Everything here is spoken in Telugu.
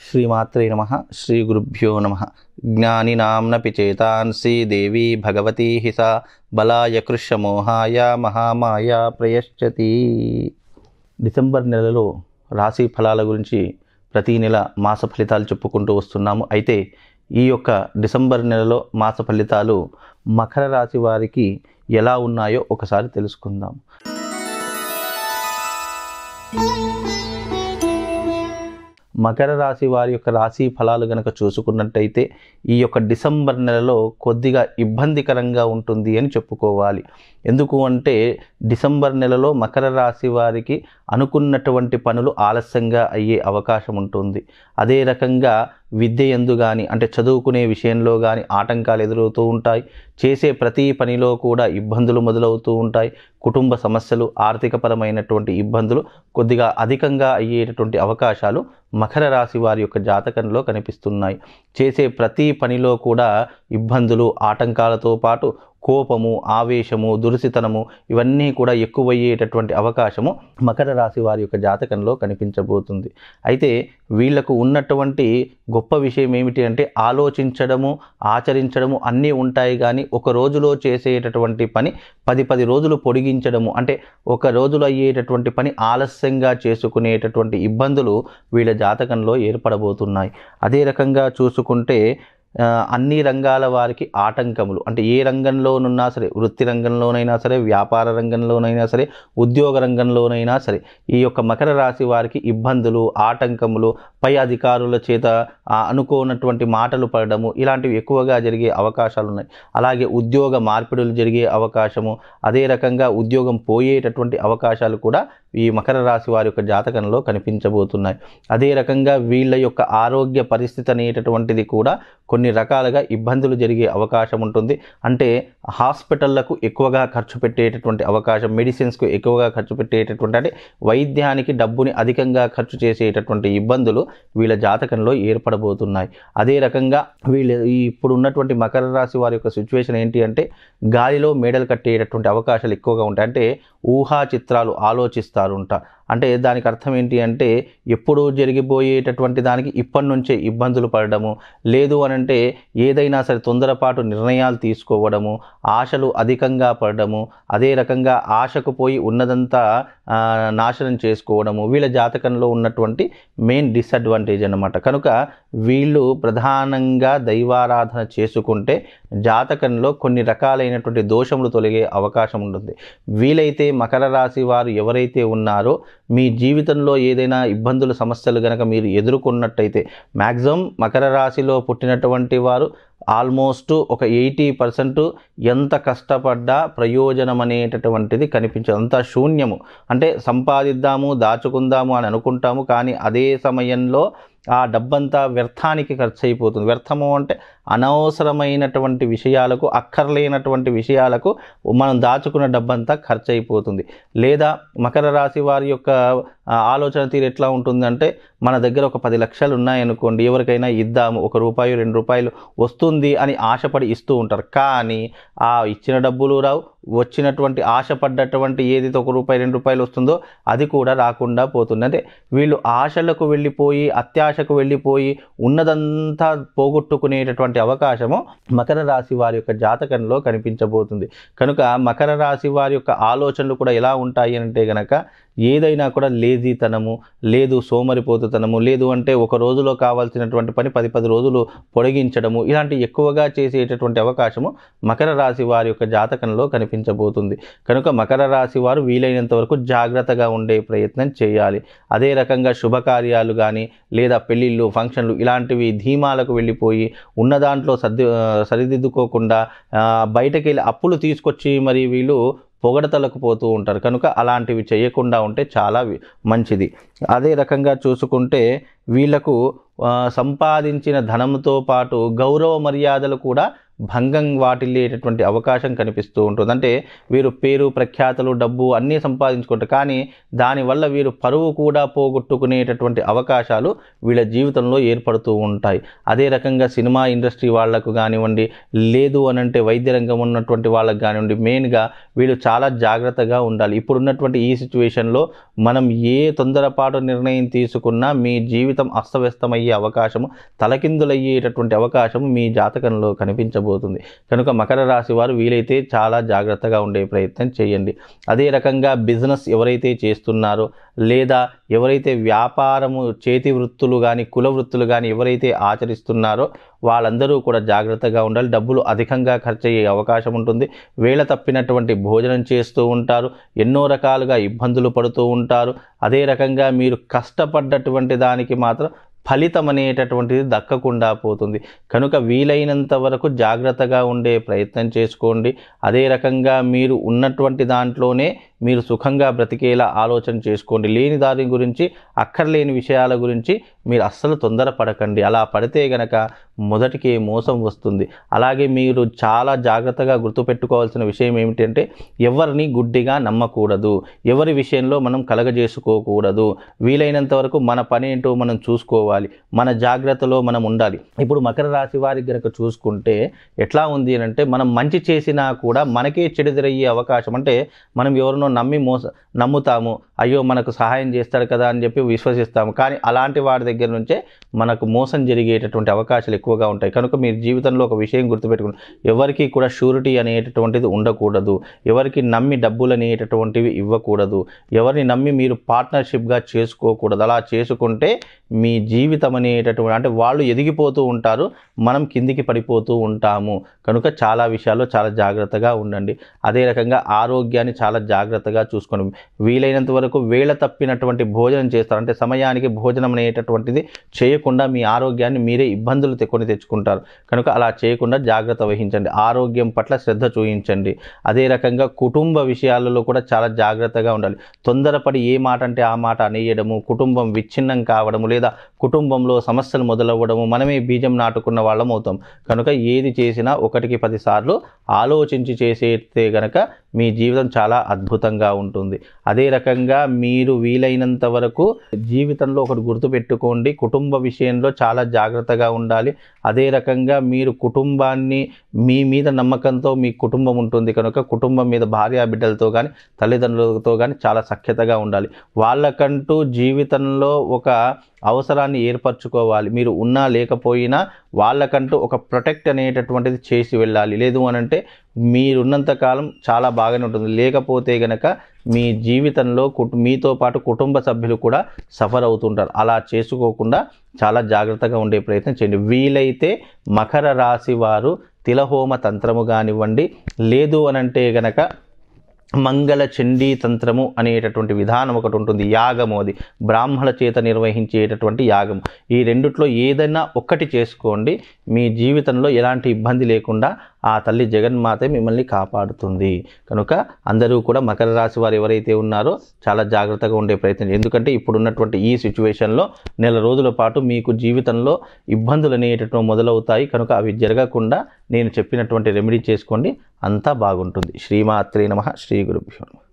श्रीमात्रे नमः श्रीगुरुभ्यो नमः। ज्ञानिनाम्नपि चेतांसि देवी भगवती हि सा बलाय कृष्यमोहाय మహామాయా ప్రయశ్చతి। డిసెంబర్ నెలలో రాశి ఫలాల గురించి ప్రతి నెల మాస ఫలితాలు చెప్పుకుంటూ వస్తున్నాము। అయితే ఈ యొక్క డిసెంబర్ నెలలో మాస ఫలితాలు మకర రాశి వారికి ఎలా ఉన్నాయో ఒకసారి తెలుసుకుందాం। మకర రాశి వారి యొక్క రాశి ఫలాలు గనక చూసుకున్నట్టయితే ఈ యొక్క డిసెంబర్ నెలలో కొద్దిగా ఇబ్బందికరంగా ఉంటుంది అని చెప్పుకోవాలి। ఎందుకు అంటే డిసెంబర్ నెలలో మకర రాశి వారికి అనుకున్నటువంటి పనులు ఆలస్యంగా అయ్యే అవకాశం ఉంటుంది। అదే రకంగా విద్య యందు కానీ అంటే చదువుకునే విషయంలో కానీ ఆటంకాలు ఎదురవుతూ ఉంటాయి। చేసే ప్రతి పనిలో కూడా ఇబ్బందులు మొదలవుతూ ఉంటాయి। కుటుంబ సమస్యలు, ఆర్థికపరమైనటువంటి ఇబ్బందులు కొద్దిగా అధికంగా అయ్యేటటువంటి అవకాశాలు మకర రాశి వారి యొక్క జాతకంలో కనిపిస్తున్నాయి। చేసే ప్రతి పనిలో కూడా ఇబ్బందులు, ఆటంకాలతో పాటు కోపము, ఆవేశము, దురుసితనము ఇవన్నీ కూడా ఎక్కువయ్యేటటువంటి అవకాశము మకర రాశి వారి యొక్క జాతకంలో కనిపించబోతుంది। అయితే వీళ్లకు ఉన్నటువంటి గొప్ప విషయం ఏమిటి అంటే ఆలోచించడము, ఆచరించడము అన్నీ ఉంటాయి, కానీ ఒక రోజులో చేసేటటువంటి పని 10 రోజులు పొడిగించడము, అంటే ఒక రోజులో అయ్యేటటువంటి పని ఆలస్యంగా చేసుకునేటటువంటి ఇబ్బందులు వీళ్ళ జాతకంలో ఏర్పడబోతున్నాయి। అదే రకంగా చూసుకుంటే అన్ని రంగాల వారికి ఆటంకములు, అంటే ఏ రంగంలోనున్నా సరే, వృత్తి రంగంలోనైనా సరే, వ్యాపార రంగంలోనైనా సరే, ఉద్యోగ రంగంలోనైనా సరే, ఈ యొక్క మకర రాశి వారికి ఇబ్బందులు, ఆటంకములు, పై అధికారుల చేత అనుకోనటువంటి మాటలు పడడము ఇలాంటివి ఎక్కువగా జరిగే అవకాశాలు ఉన్నాయి। అలాగే ఉద్యోగ మార్పిడులు జరిగే అవకాశము, అదే రకంగా ఉద్యోగం పోయేటటువంటి అవకాశాలు కూడా ఈ మకర రాశి వారి యొక్క జాతకంలో కనిపించబోతున్నాయి। అదే రకంగా వీళ్ళ యొక్క ఆరోగ్య పరిస్థితి అనేటటువంటిది కూడా కొన్ని రకాలుగా ఇబ్బందులు జరిగే అవకాశం ఉంటుంది। అంటే హాస్పిటళ్లకు ఎక్కువగా ఖర్చు పెట్టేటటువంటి అవకాశం, మెడిసిన్స్కు ఎక్కువగా ఖర్చు పెట్టేటటువంటి, అంటే వైద్యానికి డబ్బుని అధికంగా ఖర్చు చేసేటటువంటి ఇబ్బందులు వీళ్ళ జాతకంలో ఏర్పడబోతున్నాయి। అదే రకంగా వీళ్ళు ఇప్పుడు ఉన్నటువంటి మకర రాశి వారి యొక్క సిచ్యువేషన్ ఏంటి అంటే గాలిలో మేడలు కట్టేటటువంటి అవకాశాలు ఎక్కువగా ఉంటాయి। అంటే ఊహా చిత్రాలు ఆలోచిస్తారు ఉంటా, అంటే దానికి అర్థం ఏంటి అంటే ఎప్పుడూ జరిగిపోయేటటువంటి దానికి ఇప్పటి నుంచే ఇబ్బందులు పడడము, లేదు అనంటే ఏదైనా సరే తొందరపాటు నిర్ణయాలు తీసుకోవడము, ఆశలు అధికంగా పడడము, అదే రకంగా ఆశకు పోయి ఉన్నదంతా నాశనం చేసుకోవడము వీళ్ళ జాతకంలో ఉన్నటువంటి మెయిన్ డిసడ్వాంటేజ్ అన్నమాట। కనుక వీళ్ళు ప్రధానంగా దైవారాధన చేసుకుంటే జాతకంలో కొన్ని రకాలైనటువంటి దోషములు తొలగే అవకాశం ఉంటుంది। వీలైతే మకర రాశి వారు ఎవరైతే ఉన్నారో మీ జీవితంలో ఏదైనా ఇబ్బందులు, సమస్యలు గనక మీరు ఎదుర్కొన్నట్టయితే మ్యాక్సిమం మకర రాశిలో పుట్టినటువంటి వారు ఆల్మోస్ట్ ఒక 80% ఎంత కష్టపడ్డా ప్రయోజనం అనేటటువంటిది కనిపించదు, అంతా శూన్యము। అంటే సంపాదిద్దాము, దాచుకుందాము అని అనుకుంటాము, కానీ అదే సమయంలో ఆ డబ్బంతా వ్యర్థానికి ఖర్చు అయిపోతుంది। వ్యర్థము అంటే అనవసరమైనటువంటి విషయాలకు, అక్కర్లేనటువంటి విషయాలకు మనం దాచుకున్న డబ్బంతా ఖర్చు అయిపోతుంది। లేదా మకర రాశి వారి యొక్క ఆలోచన తీరు ఎట్లా ఉంటుందంటే మన దగ్గర ఒక 10 లక్షలు ఉన్నాయనుకోండి, ఎవరికైనా ఇద్దాము, ₹1 ₹2 వస్తుంది అని ఆశపడి ఇస్తూ ఉంటారు, కానీ ఆ ఇచ్చిన డబ్బులు రావు, వచ్చినటువంటి ఆశపడ్డటువంటి ఏదైతే ₹1 ₹2 వస్తుందో అది కూడా రాకుండా పోతుంది। అంటే వీళ్ళు ఆశలకు వెళ్ళిపోయి, అత్యాశకు వెళ్ళిపోయి ఉన్నదంతా పోగొట్టుకునేటటువంటి అవకాశము మకర రాశి వారి యొక్క జాతకంలో కనిపించబోతుంది। కనుక మకర రాశి వారి యొక్క ఆలోచనలు కూడా ఎలా ఉంటాయి అంటే గనక ఏదైనా కూడా లేజీతనము, లేదు సోమరిపోతుతనము, లేదు అంటే ఒక రోజులో కావాల్సినటువంటి పని 10 రోజులు పొడిగించడము ఇలాంటి ఎక్కువగా చేసేటటువంటి అవకాశము మకర రాశి వారి యొక్క జాతకంలో కనిపించబోతుంది। కనుక మకర రాశి వారు వీలైనంత వరకు జాగ్రత్తగా ఉండే ప్రయత్నం చేయాలి। అదే రకంగా శుభకార్యాలు కానీ లేదా పెళ్ళిళ్ళు, ఫంక్షన్లు ఇలాంటివి ధీమాలకు వెళ్ళిపోయి ఉన్న దాంట్లో సరిదిద్దుకోకుండా బయటకు వెళ్ళి అప్పులు తీసుకొచ్చి మరి వీళ్ళు పొగడతలకు పోతూ ఉంటారు। కనుక అలాంటివి చేయకుండా ఉంటే చాలా మంచిది। అదే రకంగా చూసుకుంటే వీళ్లకు సంపాదించిన ధనంతో పాటు గౌరవ మర్యాదలు కూడా భంగం వాటిల్లేటటువంటి అవకాశం కనిపిస్తూ ఉంటుంది। అంటే వీరు పేరు, ప్రఖ్యాతలు, డబ్బు అన్నీ సంపాదించుకుంటారు, కానీ దానివల్ల వీరు పరువు కూడా పోగొట్టుకునేటటువంటి అవకాశాలు వీళ్ళ జీవితంలో ఏర్పడుతూ ఉంటాయి। అదే రకంగా సినిమా ఇండస్ట్రీ వాళ్లకు కానివ్వండి, లేదు అనంటే వైద్య రంగం ఉన్నటువంటి వాళ్ళకు కానివ్వండి, మెయిన్గా వీళ్ళు చాలా జాగ్రత్తగా ఉండాలి। ఇప్పుడున్నటువంటి ఈ సిచ్యువేషన్లో మనం ఏ తొందరపాటు నిర్ణయం తీసుకున్నా మీ జీవితం జీవితం అస్తవ్యస్తమయ్యే అవకాశము, తలకిందులయ్యేటటువంటి అవకాశము మీ జాతకంలో కనిపించబోతుంది. కనుక మకర రాశి వారు వీలైతే చాలా జాగ్రత్తగా ఉండే ప్రయత్నం చేయండి. అదే రకంగా బిజినెస్ ఎవరైతే చేస్తున్నారో లేదా ఎవరైతే వ్యాపారము చేతి వృత్తులు కానీ కుల వృత్తులు కానీ ఎవరైతే ఆచరిస్తున్నారో వాళ్ళందరూ కూడా జాగ్రత్తగా ఉండాలి. డబ్బులు అధికంగా ఖర్చు అయ్యే అవకాశం ఉంటుంది. వేళ తప్పినటువంటి భోజనం చేస్తూ ఉంటారు, ఎన్నో రకాలుగా ఇబ్బందులు పడుతూ ఉంటారు. అదే రకంగా మీరు కష్టపడ్డటువంటి దానికి మాత్రం ఫలితం అనేటటువంటిది దక్కకుండా పోతుంది. కనుక వీలైనంత వరకు జాగ్రత్తగా ఉండే ప్రయత్నం చేసుకోండి. అదే రకంగా మీరు ఉన్నటువంటి దాంట్లోనే మీరు సుఖంగా బ్రతికేలా ఆలోచన చేసుకోండి. లేని దాని గురించి, అక్కర్లేని విషయాల గురించి మీరు అస్సలు తొందరపడకండి. అలా పడితే గనక మొదటికే మోసం వస్తుంది. అలాగే మీరు చాలా జాగ్రత్తగా గుర్తుపెట్టుకోవాల్సిన విషయం ఏమిటంటే ఎవరిని గుడ్డిగా నమ్మకూడదు, ఎవరి విషయంలో మనం కలగజేసుకోకూడదు. వీలైనంత వరకు మన పని ఏంటో మనం చూసుకోవాలి, మన జాగ్రత్తలో మనం ఉండాలి. ఇప్పుడు మకర రాశి వారికి గనక చూసుకుంటే ఎట్లా ఉంది అంటే మనం మంచి చేసినా కూడా మనకే చెడుదరయ్యే అవకాశం. అంటే మనం ఎవరినో నమ్ముతాము, అయ్యో మనకు సహాయం చేస్తాడు కదా అని చెప్పి విశ్వసిస్తాము. కానీ అలాంటి వాడి దగ్గర నుంచే మనకు మోసం జరిగేటటువంటి అవకాశాలు ఎక్కువగా ఉంటాయి. కనుక మీరు జీవితంలో ఒక విషయం గుర్తుపెట్టుకోండి, ఎవరికి కూడా షూరిటీ అనేటటువంటిది ఉండకూడదు, ఎవరికి నమ్మి డబ్బులు అనేటటువంటివి ఇవ్వకూడదు, ఎవరిని నమ్మి మీరు పార్ట్నర్షిప్గా చేసుకోకూడదు. అలా చేసుకుంటే మీ జీవితం అనేటటువంటి అంటే వాళ్ళు ఎదిగిపోతూ ఉంటారు, మనం కిందికి పడిపోతూ ఉంటాము. కనుక చాలా విషయాల్లో చాలా జాగ్రత్తగా ఉండండి. అదే రకంగా ఆరోగ్యాన్ని చాలా జాగ్రత్తగా చూసుకోండి. వీలైనంత వరకు వేళ తప్పినటువంటి భోజనం చేస్తారు, అంటే సమయానికి భోజనం అనేటటువంటిది చేయకుండా మీ ఆరోగ్యాన్ని మీరే ఇబ్బందులు కొని తెచ్చుకుంటారు. కనుక అలా చేయకుండా జాగ్రత్త వహించండి. ఆరోగ్యం పట్ల శ్రద్ధ చూపించండి. అదే రకంగా కుటుంబ విషయాలలో కూడా చాలా జాగ్రత్తగా ఉండాలి. తొందరపడి ఏ మాట అంటే ఆ మాట అనేయడము, కుటుంబం విచ్ఛిన్నం కావడము లేదా కుటుంబంలో సమస్యలు మొదలవ్వడము, మనమే బీజం నాటుకున్న వాళ్ళం అవుతాం. కనుక ఏది చేసినా 1కి 10 సార్లు ఆలోచించి చేసేస్తే గనక మీ జీవితం చాలా అద్భుతంగా ఉంటుంది. అదే రకంగా మీరు వీలైనంత వరకు జీవితంలో ఒకటి గుర్తుపెట్టుకోండి, కుటుంబ విషయంలో చాలా జాగ్రత్తగా ఉండాలి. అదే రకంగా మీరు కుటుంబాన్ని మీ మీద నమ్మకంతో మీ కుటుంబం ఉంటుంది కనుక కుటుంబం మీద భార్య బిడ్డలతో కానీ తల్లిదండ్రులతో కానీ చాలా సఖ్యతగా ఉండాలి. వాళ్ళకంటూ జీవితంలో ఒక అవసరాన్ని ఏర్పరచుకోవాలి. మీరు ఉన్నా లేకపోయినా వాళ్ళకంటూ ఒక ప్రొటెక్ట్ అనేటటువంటిది చేసి వెళ్ళాలి. లేదు అనంటే మీరున్నంత కాలం చాలా బాగానే ఉంటుంది, లేకపోతే గనక మీ జీవితంలో మీతో పాటు కుటుంబ సభ్యులు కూడా సఫర్ అవుతుంటారు. అలా చేసుకోకుండా చాలా జాగ్రత్తగా ఉండే ప్రయత్నం చేయండి. వీలైతే మకర రాశి వారు తిలహోమ తంత్రము కానివ్వండి, లేదు అనంటే గనక మంగళ చండీ తంత్రము అనేటటువంటి విధానం ఒకటి ఉంటుంది, యాగము. అది బ్రాహ్మణుల చేత నిర్వహించేటటువంటి యాగం. ఈ రెండిట్లో ఏదైనా ఒక్కటి చేసుకోండి, మీ జీవితంలో ఎలాంటి ఇబ్బంది లేకుండా ఆ తల్లి జగన్మాతే మిమ్మల్ని కాపాడుతుంది. కనుక అందరూ కూడా మకర రాశి వారు ఎవరైతే ఉన్నారో చాలా జాగ్రత్తగా ఉండే ప్రయత్నం, ఎందుకంటే ఇప్పుడున్నటువంటి ఈ సిచ్యువేషన్లో నెల రోజుల పాటు మీకు జీవితంలో ఇబ్బందులు అనేటటువంటి మొదలవుతాయి. కనుక అవి జరగకుండా నేను చెప్పినటువంటి రెమెడీ చేసుకోండి, అంతా బాగుంటుంది. శ్రీమాత్రే నమః. శ్రీ గురుభ్యో నమః.